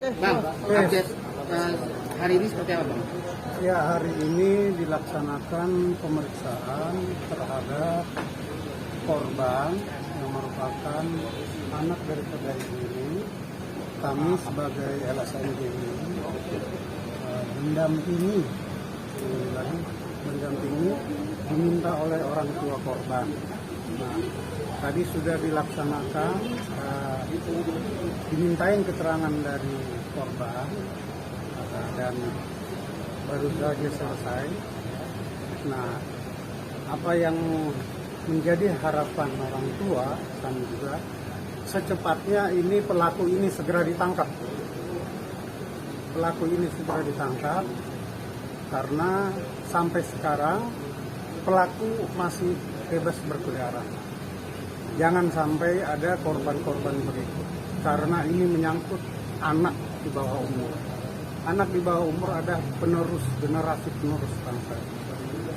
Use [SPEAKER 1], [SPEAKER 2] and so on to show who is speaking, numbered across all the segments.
[SPEAKER 1] Bang, update hari ini seperti apa, Bang?
[SPEAKER 2] Ya, hari ini dilaksanakan pemeriksaan terhadap korban yang merupakan anak daripada ibu ini. Kami sebagai LSMG ini mendampingi diminta oleh orang tua korban. Nah, tadi sudah dilaksanakan, dimintain keterangan dari korban dan baru saja selesai. Nah, apa yang menjadi harapan orang tua kami juga secepatnya ini pelaku ini segera ditangkap. Pelaku ini segera ditangkap karena sampai sekarang pelaku masih bebas berkeliaran. Jangan sampai ada korban-korban berikut karena ini menyangkut anak di bawah umur. Anak di bawah umur ada generasi penerus bangsa.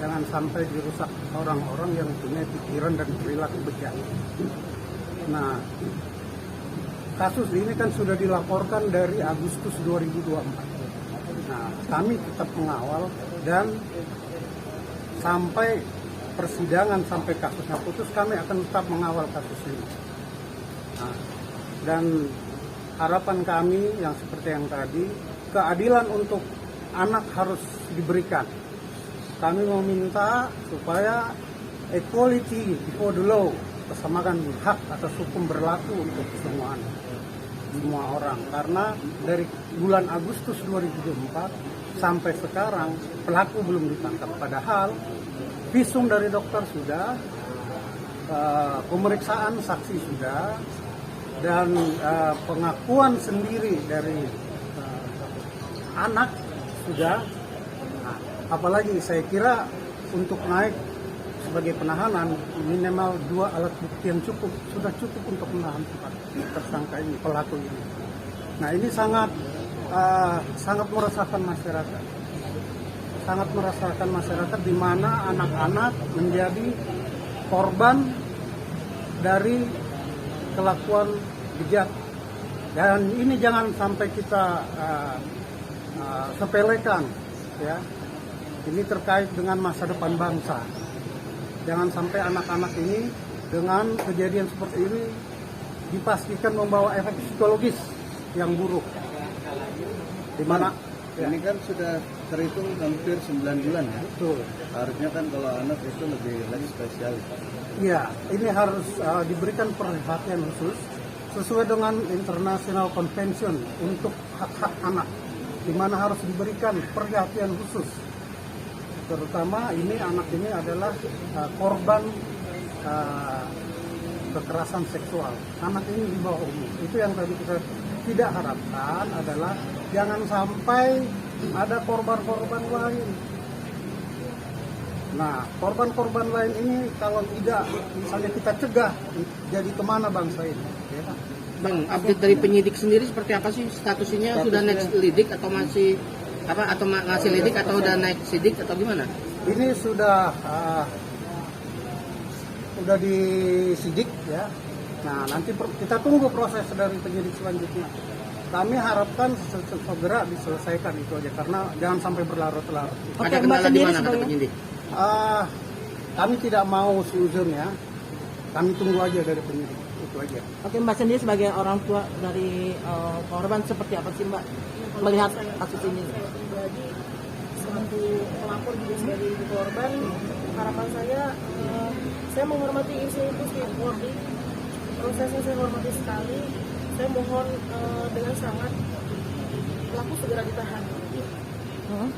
[SPEAKER 2] Jangan sampai dirusak orang-orang yang punya pikiran dan perilaku bejat. Nah, kasus ini kan sudah dilaporkan dari Agustus 2024. Nah, kami tetap mengawal dan sampai persidangan, sampai kasusnya putus, kami akan tetap mengawal kasus ini. Nah, dan harapan kami yang seperti yang tadi, keadilan untuk anak harus diberikan. Kami meminta supaya equality before the law, kesamaan hak atas hukum berlaku untuk semua anak, semua orang. Karena dari bulan Agustus 2024 sampai sekarang pelaku belum ditangkap. Padahal visum dari dokter sudah, pemeriksaan saksi sudah, dan pengakuan sendiri dari anak sudah. Nah, apalagi saya kira untuk naik sebagai penahanan minimal 2 alat bukti yang sudah cukup untuk menahan tersangka ini, pelaku ini. Nah, ini sangat meresahkan masyarakat. Sangat meresahkan masyarakat di mana anak-anak menjadi korban dari kelakuan bejat. Dan ini jangan sampai kita sepelekan, ya. Ini terkait dengan masa depan bangsa. Jangan sampai anak-anak ini dengan kejadian seperti ini dipastikan membawa efek psikologis yang buruk. Di mana
[SPEAKER 3] ini kan sudah terhitung hampir 9 bulan ya.
[SPEAKER 2] Betul.
[SPEAKER 3] Harusnya kan kalau anak itu lebih lagi spesial.
[SPEAKER 2] Iya, ini harus diberikan perhatian khusus sesuai dengan International Convention untuk hak-hak anak, di mana harus diberikan perhatian khusus. Terutama ini anak ini adalah korban kekerasan seksual. Anak ini di bawah umur. Itu yang tadi kita tidak harapkan adalah jangan sampai ada korban-korban lain. Nah, korban-korban lain ini kalau tidak misalnya kita cegah, jadi kemana bangsa ini? Ya.
[SPEAKER 1] Bang, update dari penyidik sendiri seperti apa sih statusnya? Sudah naik lidik atau masih masih lidik atau udah naik sidik atau gimana?
[SPEAKER 2] Ini sudah disidik ya. Nah, nanti kita tunggu proses dari penyidik selanjutnya. Kami harapkan segera diselesaikan itu aja karena jangan sampai berlarut-larut.
[SPEAKER 1] Ada kendala di mana kata penyidik?
[SPEAKER 2] Kami tidak mau suzon ya. Kami tunggu aja dari penyidik itu aja.
[SPEAKER 4] Oke, Mbak sendiri sebagai orang tua dari korban seperti apa sih Mbak melihat kasus ini?
[SPEAKER 5] Pribadi selaku pelapor juga sebagai ibu korban, harapan saya menghormati institusi Polri, prosesnya saya hormati sekali. Saya mohon dengan sangat pelaku segera ditahan.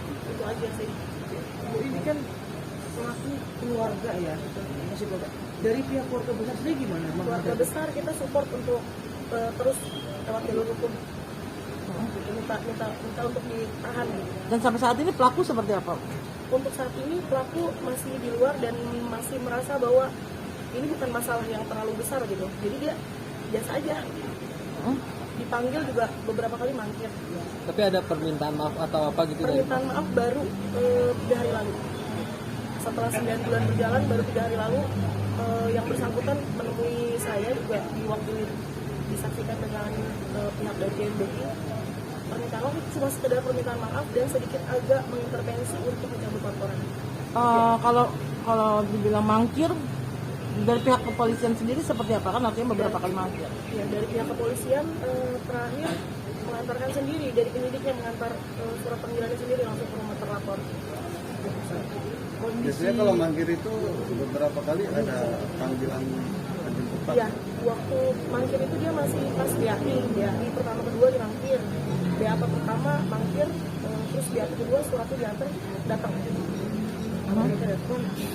[SPEAKER 5] Itu aja sih.
[SPEAKER 4] Bu, ini kan pelaku keluarga ya, masih keluarga. Dari pihak keluarga besar sendiri gimana?
[SPEAKER 5] Keluarga besar kita support untuk terus lewat jalur hukum. Minta untuk ditahan.
[SPEAKER 4] Dan sampai saat ini pelaku seperti apa?
[SPEAKER 5] Untuk saat ini pelaku masih di luar dan masih merasa bahwa ini bukan masalah yang terlalu besar gitu. Jadi dia biasa aja. Dipanggil juga beberapa kali mangkir.
[SPEAKER 4] Tapi ada permintaan maaf atau apa gitu?
[SPEAKER 5] Permintaan maaf baru 3 hari lalu. Setelah 9 bulan berjalan baru 3 hari lalu yang bersangkutan menemui saya juga diwakili disaksikan dengan pihak dari GMBI cuma sekedar permintaan maaf dan sedikit agak mengintervensi untuk mencabut laporan.
[SPEAKER 4] Kalau dibilang mangkir dari pihak kepolisian sendiri seperti apa, kan artinya beberapa kali mangkir?
[SPEAKER 5] Ya, dari pihak kepolisian terakhir mengantarkan sendiri, dari penyidiknya mengantar surat panggilannya sendiri langsung ke rumah terlapor.
[SPEAKER 3] Biasanya kalau mangkir itu beberapa kali ada panggilan penjemputan.
[SPEAKER 5] Iya, waktu mangkir itu dia masih pas BAI pertama kedua dimangkir. BAP pertama mangkir, terus BAP kedua suratnya diantar datang.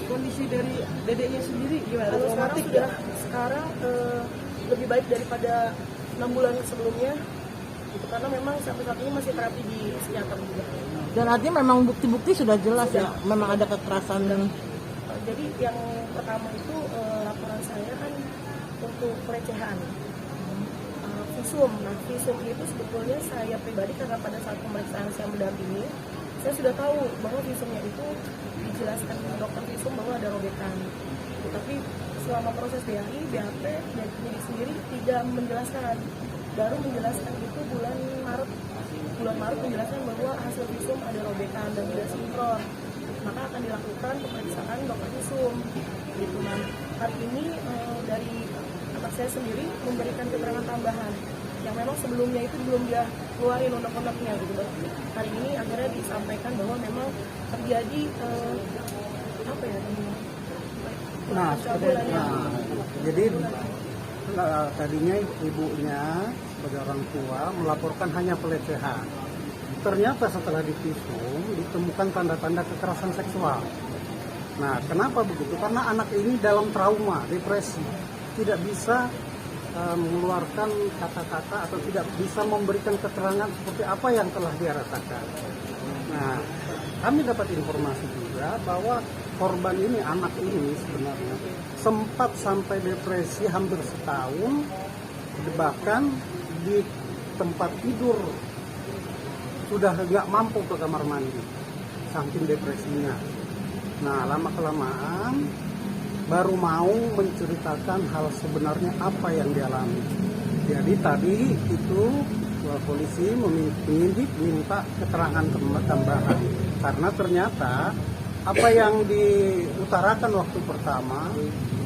[SPEAKER 4] Kondisi dari dedeknya sendiri gimana?
[SPEAKER 5] Kalau sekarang lebih baik daripada 6 bulan sebelumnya, itu karena memang sampai saat ini masih terapi di psikiater juga.
[SPEAKER 4] Dan artinya memang bukti-bukti sudah jelas ya, memang ada kekerasan dan
[SPEAKER 5] Jadi yang pertama itu laporan saya kan untuk pelecehan. Visum. Nah, visum itu sebetulnya saya pribadi karena pada saat pemeriksaan saya mendampingi, saya sudah tahu bahwa visumnya itu dijelaskan oleh dokter visum bahwa ada robekan. Tapi selama proses BAI, BAP dan penyidik sendiri tidak menjelaskan. Baru menjelaskan itu bulan Maret menjelaskan bahwa hasil visum ada robekan dan tidak sinkron. Maka akan dilakukan pemeriksaan dokter visum. Gitu. Nah, hari ini dari anak saya sendiri memberikan keterangan tambahan yang memang sebelumnya itu belum dia keluarin undang-undangnya gitu. Hari ini akhirnya disampaikan bahwa memang terjadi
[SPEAKER 2] Jadi tadinya ibunya sebagai orang tua melaporkan hanya pelecehan. Ternyata setelah divisum ditemukan tanda-tanda kekerasan seksual. Nah, kenapa begitu? Karena anak ini dalam trauma, depresi, tidak bisa mengeluarkan kata-kata atau tidak bisa memberikan keterangan seperti apa yang telah dia rasakan. Nah, kami dapat informasi juga bahwa korban ini, anak ini sebenarnya sempat sampai depresi hampir setahun, bahkan di tempat tidur sudah nggak mampu ke kamar mandi, saking depresinya. Nah, lama-kelamaan baru mau menceritakan hal sebenarnya apa yang dialami. Jadi tadi itu polisi penyidik minta keterangan tambahan karena ternyata apa yang diutarakan waktu pertama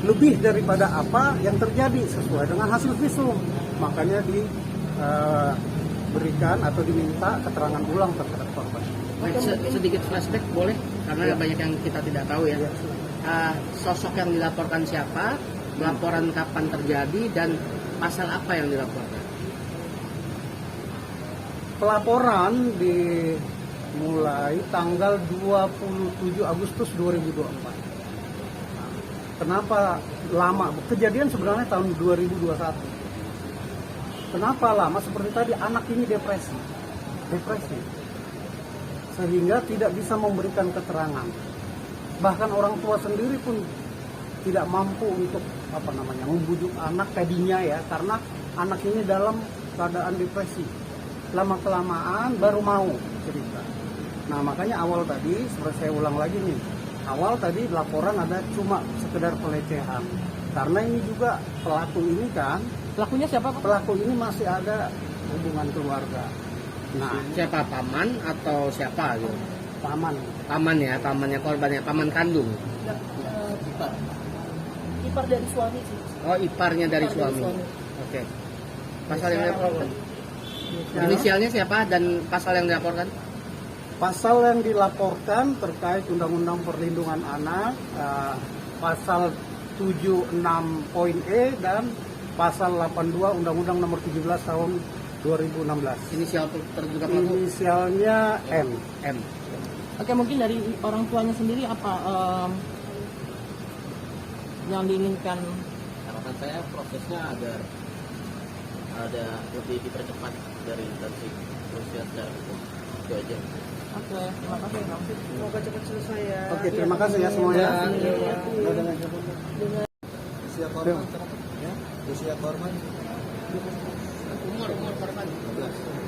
[SPEAKER 2] lebih daripada apa yang terjadi sesuai dengan hasil visum. Makanya diberikan atau diminta keterangan ulang terhadap korban.
[SPEAKER 1] Sedikit flashback boleh? Karena banyak yang kita tidak tahu ya. Sosok yang dilaporkan siapa, laporan kapan terjadi, dan pasal apa yang dilaporkan?
[SPEAKER 2] Pelaporan dimulai tanggal 27 Agustus 2024. Kenapa lama? Kejadian sebenarnya tahun 2021. Kenapa lama? Seperti tadi, anak ini depresi, sehingga tidak bisa memberikan keterangan. Bahkan orang tua sendiri pun tidak mampu untuk membujuk anak tadinya ya, karena anak ini dalam keadaan depresi. Lama-kelamaan baru mau cerita. Nah, makanya awal tadi, seperti saya ulang lagi nih, awal tadi laporan ada cuma sekedar pelecehan. Karena ini juga pelaku ini kan,
[SPEAKER 4] pelakunya siapa Pak?
[SPEAKER 2] Pelaku ini masih ada hubungan keluarga. Nah,
[SPEAKER 1] Siapa, paman atau siapa gitu?
[SPEAKER 2] pamannya
[SPEAKER 1] Korbannya, paman kandung.
[SPEAKER 5] Ipar dari suami sih.
[SPEAKER 1] Oh, iparnya dari suami. Oke. Pasal yang dilaporkan. Inisialnya siapa dan pasal yang dilaporkan?
[SPEAKER 2] Pasal yang dilaporkan terkait Undang-Undang Perlindungan Anak, pasal 76.e dan pasal 82 Undang-Undang Nomor 17 tahun 2016.
[SPEAKER 1] Inisial terduga pelaku?
[SPEAKER 2] Inisialnya M.
[SPEAKER 4] Oke, mungkin dari orang tuanya sendiri apa yang diinginkan?
[SPEAKER 6] Harapan saya prosesnya agar ada lebih dipercepat dari instansi kepolisian secara hukum. Itu aja.
[SPEAKER 4] Oke, terima kasih Bang.
[SPEAKER 5] Semoga cepat selesai ya.
[SPEAKER 2] Oke, terima kasih ya semuanya.
[SPEAKER 3] Usia korban, usia korban
[SPEAKER 1] Umur korban.
[SPEAKER 3] 12.